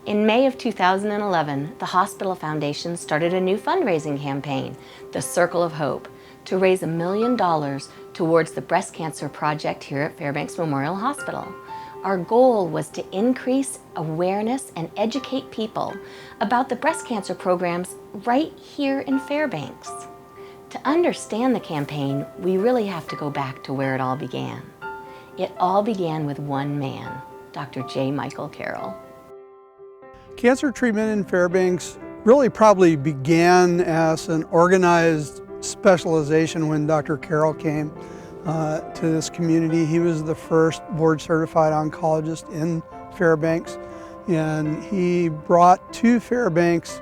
In May of 2011, the Hospital Foundation started a new fundraising campaign, the Circle of Hope, to raise $1 million towards the breast cancer project here at Fairbanks Memorial Hospital. Our goal was to increase awareness and educate people about the breast cancer programs right here in Fairbanks. To understand the campaign, we really have to go back to where it all began. It all began with one man, Dr. J. Michael Carroll. Cancer treatment in Fairbanks really probably began as an organized specialization when Dr. Carroll came to this community. He was the first board-certified oncologist in Fairbanks, and he brought to Fairbanks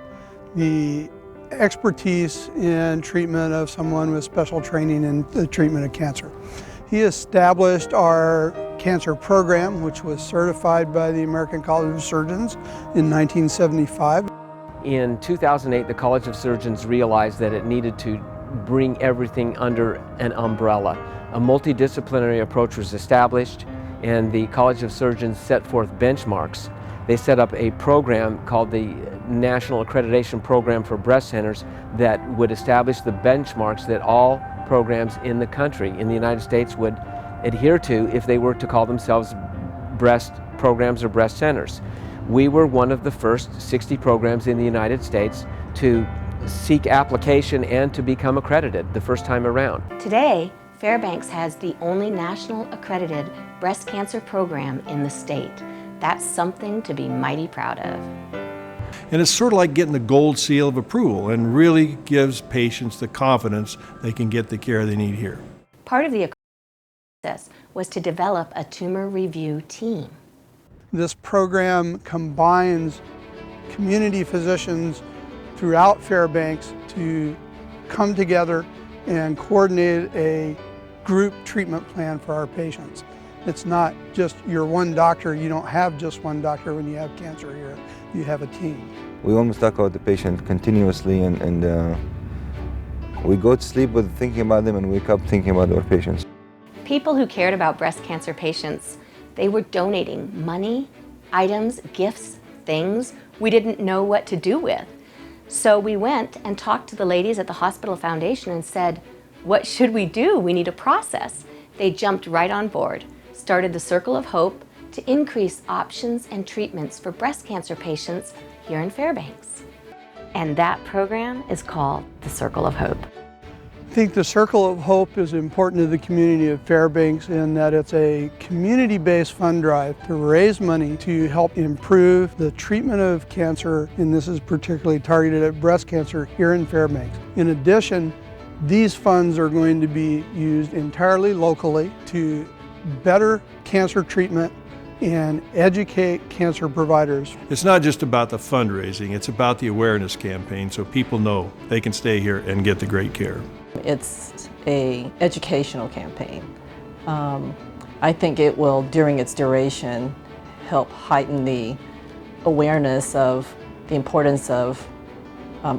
the expertise in treatment of someone with special training in the treatment of cancer. He established our cancer program, which was certified by the American College of Surgeons in 1975. In 2008, the College of Surgeons realized that it needed to bring everything under an umbrella. A multidisciplinary approach was established, and the College of Surgeons set forth benchmarks. They set up a program called the National Accreditation Program for Breast Centers that would establish the benchmarks that all programs in the country, in the United States, would adhere to if they were to call themselves breast programs or breast centers. We were one of the first 60 programs in the United States to seek application and to become accredited the first time around. Today, Fairbanks has the only national accredited breast cancer program in the state. That's something to be mighty proud of. And it's sort of like getting the gold seal of approval and really gives patients the confidence they can get the care they need here. Part of the process was to develop a tumor review team. This program combines community physicians throughout Fairbanks to come together and coordinate a group treatment plan for our patients. It's not just your one doctor. You don't have just one doctor when you have cancer here. You have a team. We almost talk about the patient continuously, and we go to sleep with thinking about them and wake up thinking about our patients. People who cared about breast cancer patients, they were donating money, items, gifts, things we didn't know what to do with. So we went and talked to the ladies at the Hospital Foundation and said, what should we do? We need a process. They jumped right on board, started the Circle of Hope to increase options and treatments for breast cancer patients here in Fairbanks. And that program is called the Circle of Hope. I think the Circle of Hope is important to the community of Fairbanks in that it's a community-based fund drive to raise money to help improve the treatment of cancer, and this is particularly targeted at breast cancer here in Fairbanks. In addition, these funds are going to be used entirely locally to better cancer treatment and educate cancer providers. It's not just about the fundraising, it's about the awareness campaign so people know they can stay here and get the great care. It's an educational campaign. I think it will, during its duration, help heighten the awareness of the importance of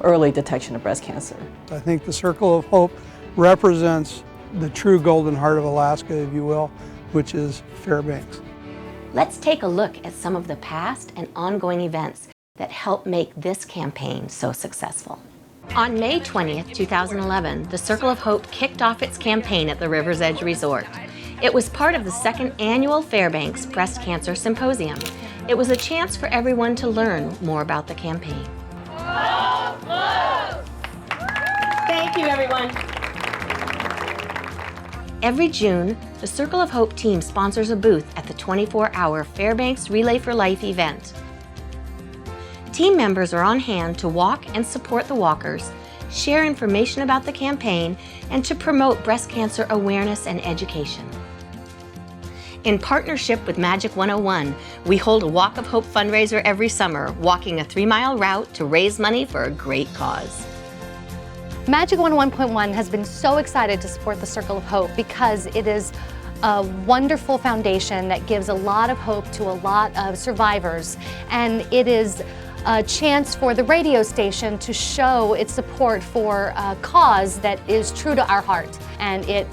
early detection of breast cancer. I think the Circle of Hope represents the true golden heart of Alaska, if you will, which is Fairbanks. Let's take a look at some of the past and ongoing events that helped make this campaign so successful. On May 20th, 2011, the Circle of Hope kicked off its campaign at the River's Edge Resort. It was part of the second annual Fairbanks Breast Cancer Symposium. It was a chance for everyone to learn more about the campaign. Thank you, everyone. Every June, the Circle of Hope team sponsors a booth at the 24-hour Fairbanks Relay for Life event. Team members are on hand to walk and support the walkers, share information about the campaign, and to promote breast cancer awareness and education. In partnership with Magic 101, we hold a Walk of Hope fundraiser every summer, walking a 3-mile route to raise money for a great cause. Magic 101.1 has been so excited to support the Circle of Hope because it is a wonderful foundation that gives a lot of hope to a lot of survivors, and it is a chance for the radio station to show its support for a cause that is true to our heart, and it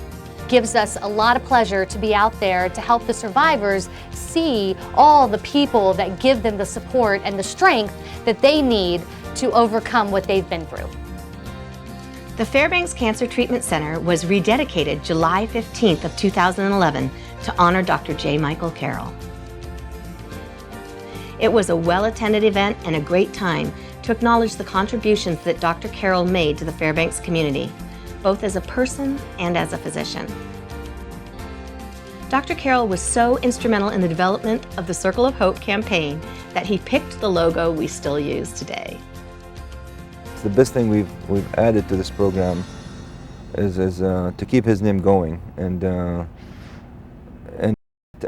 gives us a lot of pleasure to be out there to help the survivors see all the people that give them the support and the strength that they need to overcome what they've been through. The Fairbanks Cancer Treatment Center was rededicated July 15th of 2011 to honor Dr. J. Michael Carroll. It was a well-attended event and a great time to acknowledge the contributions that Dr. Carroll made to the Fairbanks community, both as a person and as a physician. Dr. Carroll was so instrumental in the development of the Circle of Hope campaign that he picked the logo we still use today. The best thing we've added to this program is to keep his name going and to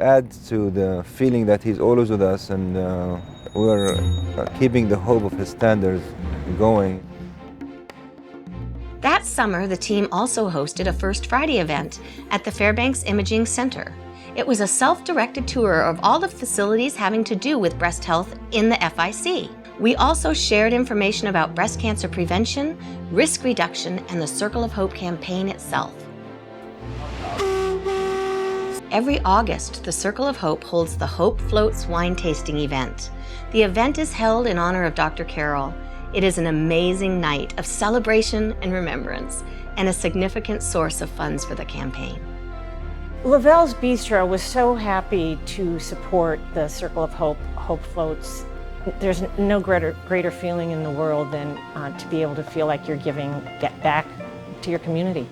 add to the feeling that he's always with us, and we're keeping the hope of his standards going. That summer, the team also hosted a First Friday event at the Fairbanks Imaging Center. It was a self-directed tour of all the facilities having to do with breast health in the FIC. We also shared information about breast cancer prevention, risk reduction, and the Circle of Hope campaign itself. Every August, the Circle of Hope holds the Hope Floats wine tasting event. The event is held in honor of Dr. Carroll. It is an amazing night of celebration and remembrance, and a significant source of funds for the campaign. Lavelle's Bistro was so happy to support the Circle of Hope, Hope Floats. There's no greater feeling in the world than to be able to feel like you're giving back to your community.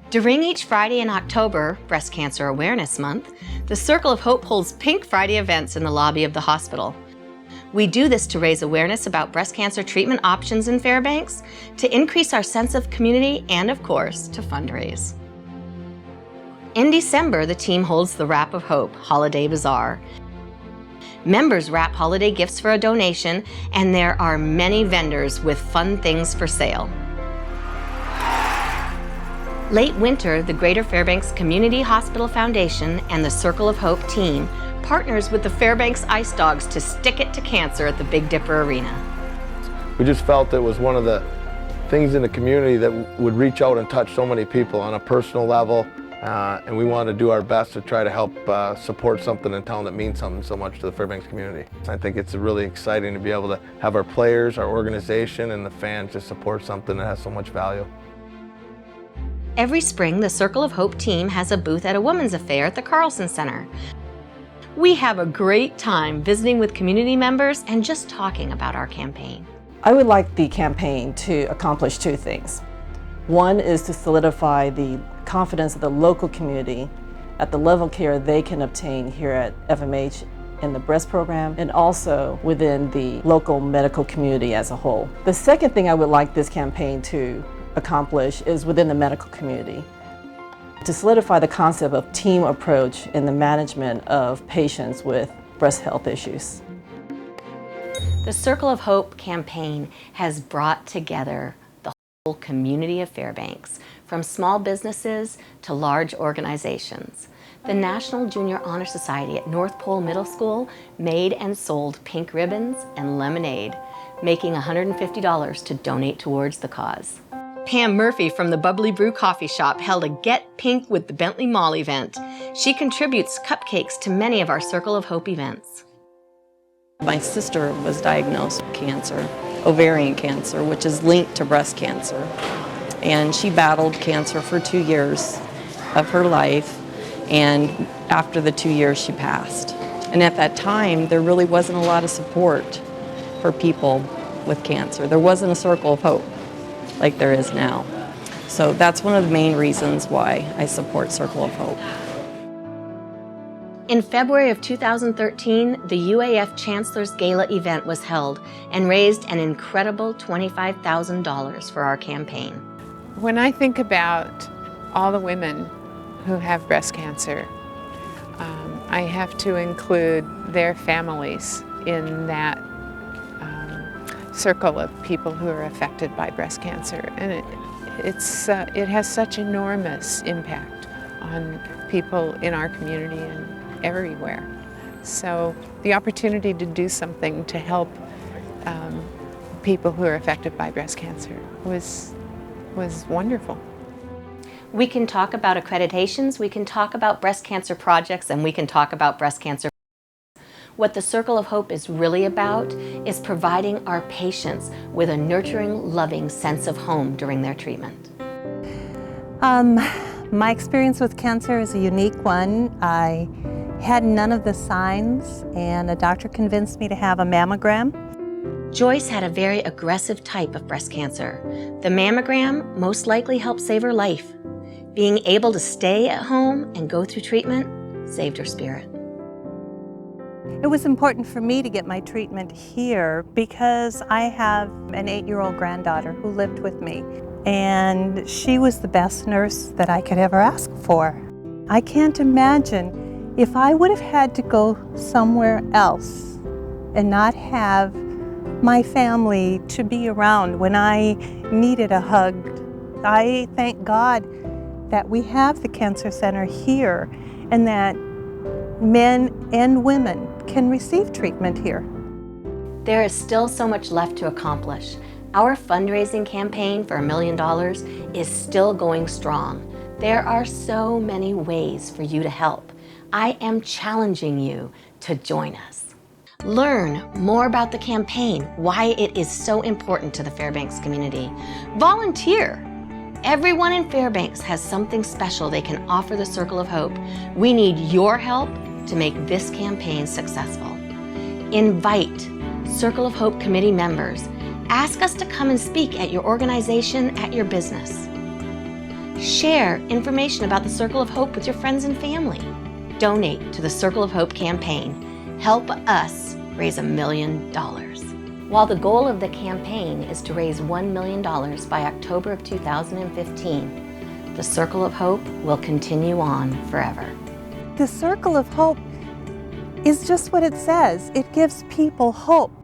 During each Friday in October, Breast Cancer Awareness Month, the Circle of Hope holds Pink Friday events in the lobby of the hospital. We do this to raise awareness about breast cancer treatment options in Fairbanks, to increase our sense of community, and of course, to fundraise. In December, the team holds the Wrap of Hope Holiday Bazaar. Members wrap holiday gifts for a donation, and there are many vendors with fun things for sale. Late winter, the Greater Fairbanks Community Hospital Foundation and the Circle of Hope team partners with the Fairbanks Ice Dogs to stick it to cancer at the Big Dipper Arena. We just felt it was one of the things in the community that would reach out and touch so many people on a personal level, and we wanted to do our best to try to help support something in town that means something so much to the Fairbanks community. I think it's really exciting to be able to have our players, our organization, and the fans just support something that has so much value. Every spring, the Circle of Hope team has a booth at a women's affair at the Carlson Center. We have a great time visiting with community members and just talking about our campaign. I would like the campaign to accomplish two things. One is to solidify the confidence of the local community at the level of care they can obtain here at FMH in the breast program, and also within the local medical community as a whole. The second thing I would like this campaign to accomplish is within the medical community, to solidify the concept of team approach in the management of patients with breast health issues. The Circle of Hope campaign has brought together the whole community of Fairbanks, from small businesses to large organizations. The National Junior Honor Society at North Pole Middle School made and sold pink ribbons and lemonade, making $150 to donate towards the cause. Pam Murphy from the Bubbly Brew Coffee Shop held a Get Pink with the Bentley Mall event. She contributes cupcakes to many of our Circle of Hope events. My sister was diagnosed with cancer, ovarian cancer, which is linked to breast cancer. And she battled cancer for 2 years of her life, and after the 2 years she passed. And at that time, there really wasn't a lot of support for people with cancer. There wasn't a Circle of Hope like there is now. So that's one of the main reasons why I support Circle of Hope. In February of 2013, the UAF Chancellor's Gala event was held and raised an incredible $25,000 for our campaign. When I think about all the women who have breast cancer, I have to include their families in that circle of people who are affected by breast cancer. And it has such enormous impact on people in our community and everywhere. So the opportunity to do something to help people who are affected by breast cancer was wonderful. We can talk about accreditations, we can talk about breast cancer projects, and we can talk about breast cancer. What the Circle of Hope is really about is providing our patients with a nurturing, loving sense of home during their treatment. My experience with cancer is a unique one. I had none of the signs, and a doctor convinced me to have a mammogram. Joyce had a very aggressive type of breast cancer. The mammogram most likely helped save her life. Being able to stay at home and go through treatment saved her spirit. It was important for me to get my treatment here because I have an 8-year-old granddaughter who lived with me, and she was the best nurse that I could ever ask for. I can't imagine if I would have had to go somewhere else and not have my family to be around when I needed a hug. I thank God that we have the Cancer Center here and that men and women can receive treatment here. There is still so much left to accomplish. Our fundraising campaign for $1 million is still going strong. There are so many ways for you to help. I am challenging you to join us. Learn more about the campaign, why it is so important to the Fairbanks community. Volunteer. Everyone in Fairbanks has something special they can offer the Circle of Hope. We need your help to make this campaign successful. Invite Circle of Hope committee members. Ask us to come and speak at your organization, at your business. Share information about the Circle of Hope with your friends and family. Donate to the Circle of Hope campaign. Help us raise $1 million. While the goal of the campaign is to raise $1 million by October of 2015, the Circle of Hope will continue on forever. The Circle of Hope is just what it says. It gives people hope.